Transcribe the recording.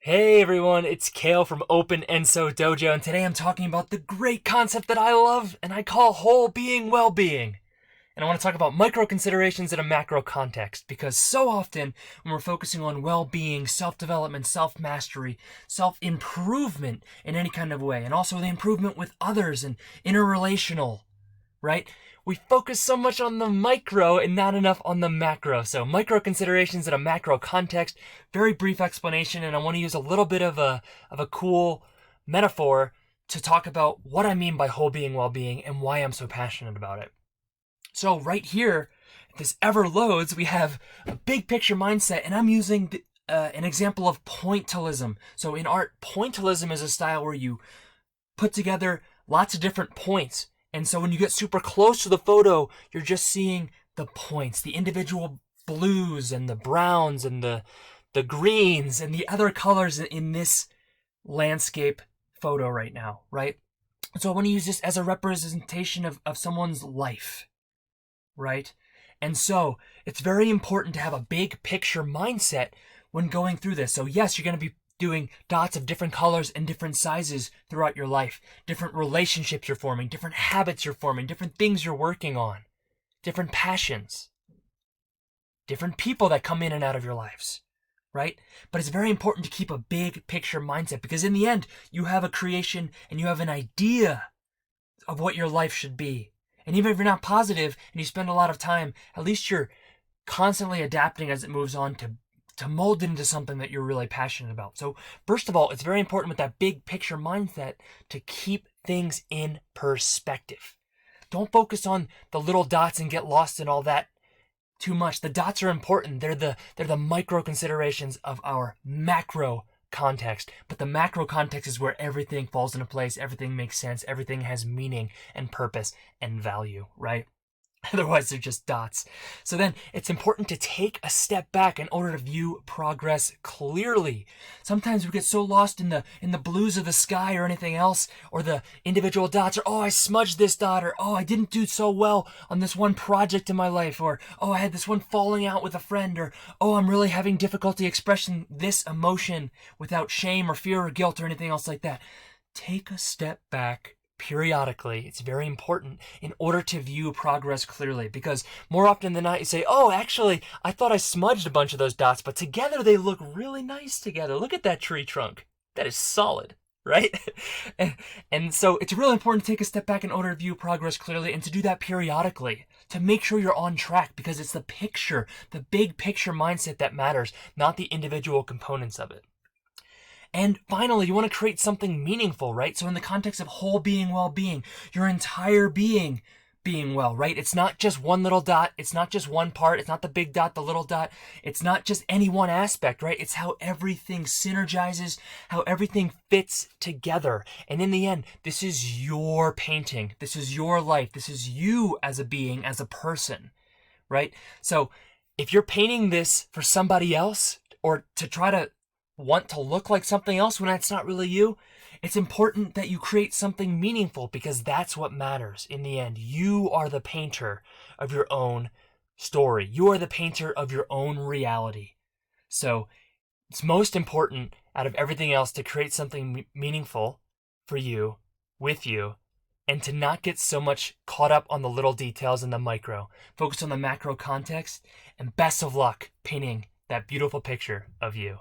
Hey everyone, it's Kale from Open Enso Dojo, and today I'm talking about the great concept that I love and I call whole being well-being. And I want to talk about micro considerations in a macro context, because so often when we're focusing on well-being, self-development, self-mastery, self-improvement in any kind of way, and also the improvement with others and interrelational, right? We focus so much on the micro and not enough on the macro. So micro considerations in a macro context, very brief explanation, and I want to use a little bit of a cool metaphor to talk about what I mean by whole being well-being and why I'm so passionate about it. So right here, if this ever loads, we have a big picture mindset, and I'm using an example of pointillism. So in art, pointillism is a style where you put together lots of different points. And so when you get super close to the photo, you're just seeing the points, the individual blues and the browns and the greens and the other colors in this landscape photo right now, right? So I want to use this as a representation of someone's life, right? And so it's very important to have a big picture mindset when going through this. So yes, you're going to be doing dots of different colors and different sizes throughout your life, different relationships you're forming, different habits you're forming, different things you're working on, different passions, different people that come in and out of your lives, right? But it's very important to keep a big picture mindset, because in the end, you have a creation and you have an idea of what your life should be. And even if you're not positive and you spend a lot of time, at least you're constantly adapting as it moves on to mold it into something that you're really passionate about. So first of all, it's very important with that big picture mindset to keep things in perspective. Don't focus on the little dots and get lost in all that too much. The dots are important. They're the micro considerations of our macro context. But the macro context is where everything falls into place, everything makes sense, everything has meaning and purpose and value, right? Otherwise, they're just dots. So then it's important to take a step back in order to view progress clearly. Sometimes we get so lost in the blues of the sky or anything else, or the individual dots, or oh, I smudged this dot, or oh, I didn't do so well on this one project in my life, or oh, I had this one falling out with a friend, or oh, I'm really having difficulty expressing this emotion without shame or fear or guilt or anything else like that. Take a step back periodically. It's very important in order to view progress clearly, because more often than not you say, oh, actually I thought I smudged a bunch of those dots, but together they look really nice together. Look at that tree trunk. That is solid, right? and so it's really important to take a step back in order to view progress clearly, and to do that periodically to make sure you're on track, because it's the picture, the big picture mindset that matters, not the individual components of it. And finally, you want to create something meaningful, right? So in the context of whole being well-being, your entire being well, right? It's not just one little dot. It's not just one part. It's not the big dot, the little dot. It's not just any one aspect, right? It's how everything synergizes, how everything fits together. And in the end, this is your painting. This is your life. This is you as a being, as a person, right? So if you're painting this for somebody else, or to try to want to look like something else when that's not really you, it's important that you create something meaningful, because that's what matters in the end. You are the painter of your own story. You are the painter of your own reality. So it's most important out of everything else to create something meaningful for you, with you, and to not get so much caught up on the little details and the micro. Focus on the macro context, and best of luck painting that beautiful picture of you.